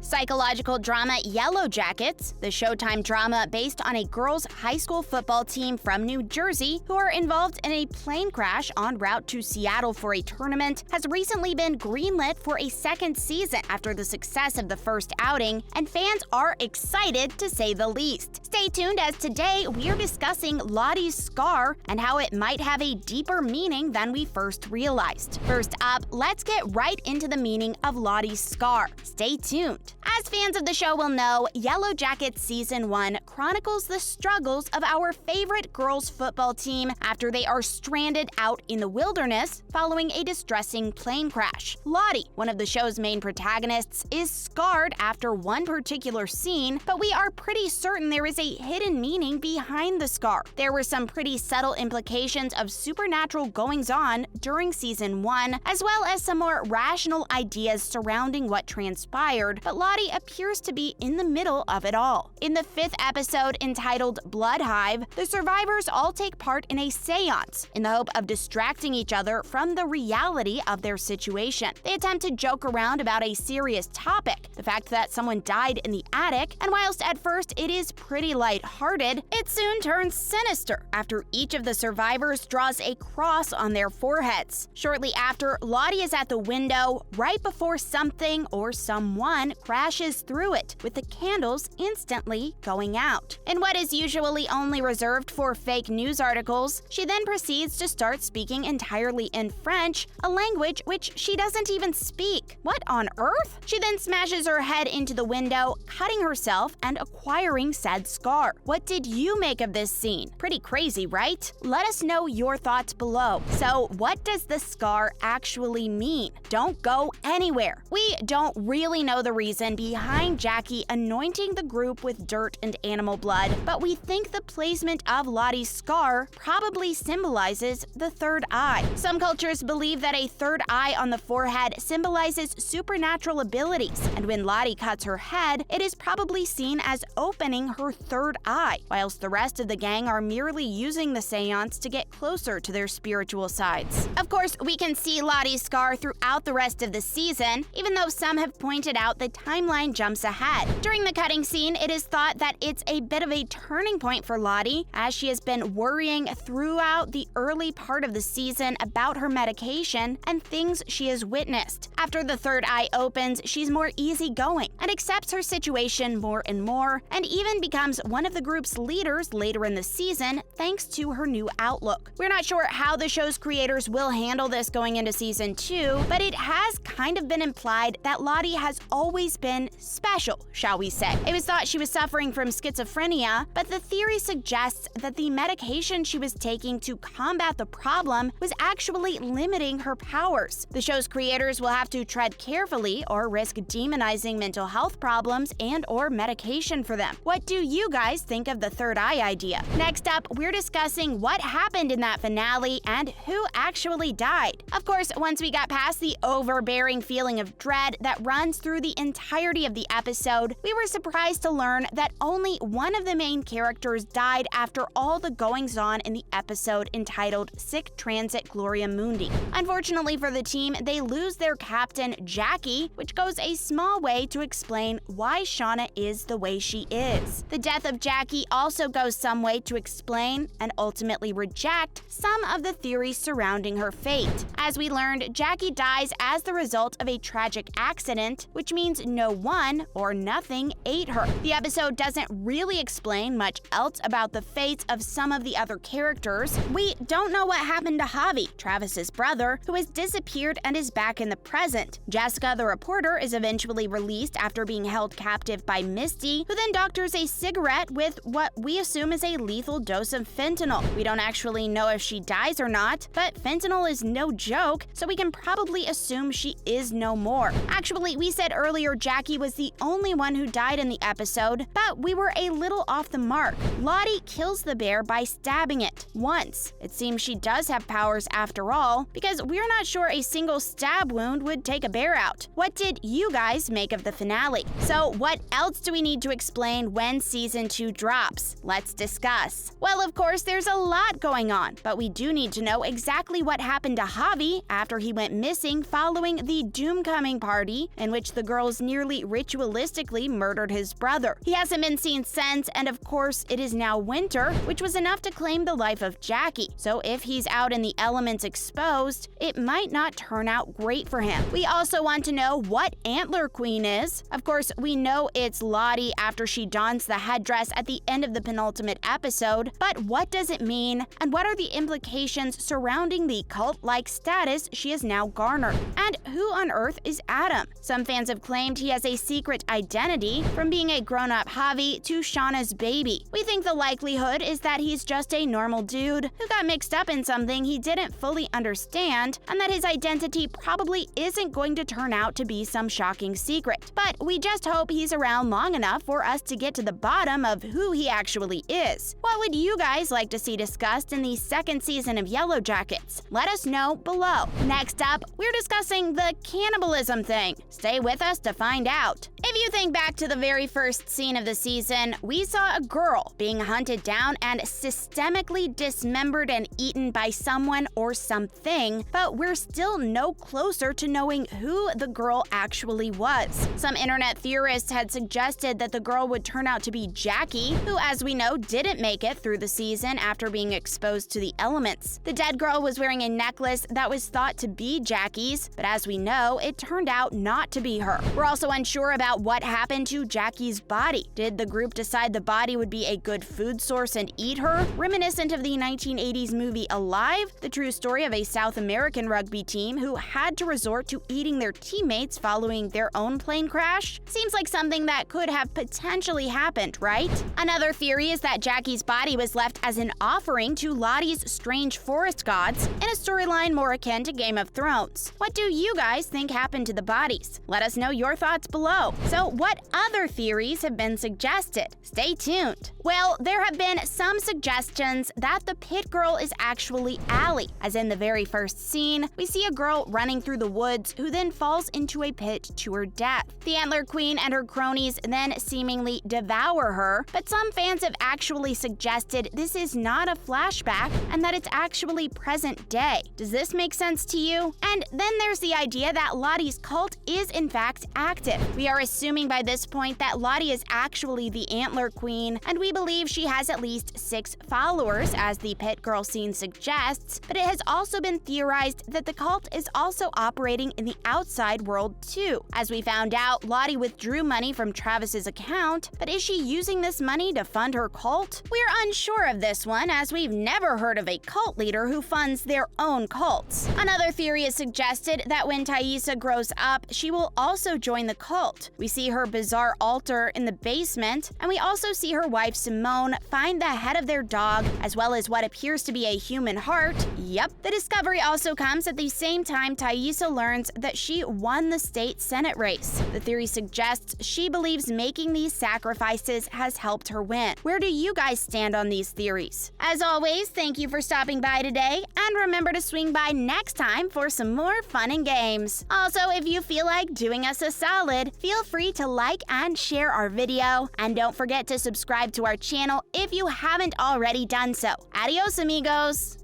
Psychological drama Yellowjackets, the Showtime drama based on a girls' high school football team from New Jersey who are involved in a plane crash en route to Seattle for a tournament, has recently been greenlit for a second season after the success of the first outing, and fans are excited to say the least. Stay tuned, as today we're discussing Lottie's scar and how it might have a deeper meaning than we first realized. First up, let's get right into the meaning of Lottie's scar. Stay tuned. As fans of the show will know, Yellowjackets Season 1 chronicles the struggles of our favorite girls' football team after they are stranded out in the wilderness following a distressing plane crash. Lottie, one of the show's main protagonists, is scarred after one particular scene, but we are pretty certain there is a hidden meaning behind the scar. There were some pretty subtle implications of supernatural goings-on during Season 1, as well as some more rational ideas surrounding what transpired, but Lottie appears to be in the middle of it all. In the 5th episode, entitled Blood Hive, the survivors all take part in a séance in the hope of distracting each other from the reality of their situation. They attempt to joke around about a serious topic, the fact that someone died in the attic, and whilst at first it is pretty lighthearted, it soon turns sinister after each of the survivors draws a cross on their foreheads. Shortly after, Lottie is at the window right before something or someone crashes through it, with the candles instantly going out. In what is usually only reserved for fake news articles, she then proceeds to start speaking entirely in French, a language which she doesn't even speak. What on earth? She then smashes her head into the window, cutting herself and acquiring said scar. What did you make of this scene? Pretty crazy, right? Let us know your thoughts below. So, what does the scar actually mean? Don't go anywhere. We don't really know the reason behind Jackie anointing the group with dirt and animal blood, but we think the placement of Lottie's scar probably symbolizes the third eye. Some cultures believe that a third eye on the forehead symbolizes supernatural abilities, and when Lottie cuts her head, it is probably seen as opening her third eye, whilst the rest of the gang are merely using the séance to get closer to their spiritual sides. Of course, we can see Lottie's scar throughout the rest of the season, even though some have pointed out the timeline jumps ahead. During the cutting scene, it is thought that it's a bit of a turning point for Lottie, as she has been worrying throughout the early part of the season about her medication and things she has witnessed. After the third eye opens, she's more easygoing and accepts her situation more and more, and even becomes one of the group's leaders later in the season thanks to her new outlook. We're not sure how the show's creators will handle this going into Season 2, but it has kind of been implied that Lottie has always been special, shall we say. It was thought she was suffering from schizophrenia, but the theory suggests that the medication she was taking to combat the problem was actually limiting her powers. The show's creators will have to tread carefully or risk demonizing mental health problems and/or medication for them. What do you guys think of the third eye idea? Next up, we're discussing what happened in that finale and who actually died. Of course, once we got past the overbearing feeling of dread that runs through the entirety of the episode, we were surprised to learn that only one of the main characters died after all the goings-on in the episode entitled Sic Transit Gloria Mundi. Unfortunately for the team, they lose their captain, Jackie, which goes a small way to explain why Shauna is the way she is. The death of Jackie also goes some way to explain and ultimately reject some of the theories surrounding her fate. As we learned, Jackie dies as the result of a tragic accident, which means no one or nothing ate her. The episode doesn't really explain much else about the fates of some of the other characters. We don't know what happened to Javi, Travis's brother, who has disappeared and is back in the present. Jessica, the reporter, is eventually released after being held captive by Misty, who then doctors a cigarette with what we assume is a lethal dose of fentanyl. We don't actually know if she dies or not, but fentanyl is no joke, so we can probably assume she is no more. Actually, we said earlier Jackie was the only one who died in the episode, but we were a little off the mark. Lottie kills the bear by stabbing it once. It seems she does have powers after all, because we're not sure a single stab wound would take a bear out. What did you guys make of the finale? So what else do we need to explain when Season 2 drops? Let's discuss. Well, of course, there's a lot going on, but we do need to know exactly what happened to Javi after he went missing following the Doomcoming party, in which the girls nearly he ritualistically murdered his brother. He hasn't been seen since, and of course, it is now winter, which was enough to claim the life of Jackie. So if he's out in the elements exposed, it might not turn out great for him. We also want to know what Antler Queen is. Of course, we know it's Lottie after she dons the headdress at the end of the penultimate episode, but what does it mean, and what are the implications surrounding the cult-like status she has now garnered? And who on earth is Adam? Some fans have claimed he has a secret identity, from being a grown-up Javi to Shauna's baby. We think the likelihood is that he's just a normal dude who got mixed up in something he didn't fully understand, and that his identity probably isn't going to turn out to be some shocking secret. But we just hope he's around long enough for us to get to the bottom of who he actually is. What would you guys like to see discussed in the second season of Yellowjackets? Let us know below. Next up, we're discussing the cannibalism thing. Stay with us to find out. If you think back to the very first scene of the season, we saw a girl being hunted down and systemically dismembered and eaten by someone or something, but we're still no closer to knowing who the girl actually was. Some internet theorists had suggested that the girl would turn out to be Jackie, who, as we know, didn't make it through the season after being exposed to the elements. The dead girl was wearing a necklace that was thought to be Jackie's, but as we know, it turned out not to be her. We're also unsure about what happened to Jackie's body. Did the group decide the body would be a good food source and eat her, reminiscent of the 1980s movie Alive, the true story of a South American rugby team who had to resort to eating their teammates following their own plane crash? Seems like something that could have potentially happened, right? Another theory is that Jackie's body was left as an offering to Lottie's strange forest gods in a storyline more akin to Game of Thrones. What do you guys think happened to the bodies? Let us know your thoughts below. So what other theories have been suggested? Stay tuned. Well, there have been some suggestions that the pit girl is actually Allie, as in the very first scene, we see a girl running through the woods who then falls into a pit to her death. The Antler Queen and her cronies then seemingly devour her, but some fans have actually suggested this is not a flashback and that it's actually present day. Does this make sense to you? And then there's the idea that Lottie's cult is in fact active. We are assuming by this point that Lottie is actually the Antler Queen, and we believe she has at least 6 followers, as the pit girl scene suggests, but it has also been theorized that the cult is also operating in the outside world too. As we found out, Lottie withdrew money from Travis's account, but is she using this money to fund her cult? We're unsure of this one, as we've never heard of a cult leader who funds their own cults. Another theory has suggested that when Taissa grows up, she will also join the cult. We see her bizarre altar in the basement, and we also see her wife Simone find the head of their dog, as well as what appears to be a human heart. Yep. The discovery also comes at the same time Taissa learns that she won the state senate race. The theory suggests she believes making these sacrifices has helped her win. Where do you guys stand on these theories? As always, thank you for stopping by today, and remember to swing by next time for some more fun and games. Also, if you feel like doing us a solid, feel free to like and share our video, and don't forget to subscribe to our channel if you haven't already done so. Adios, amigos!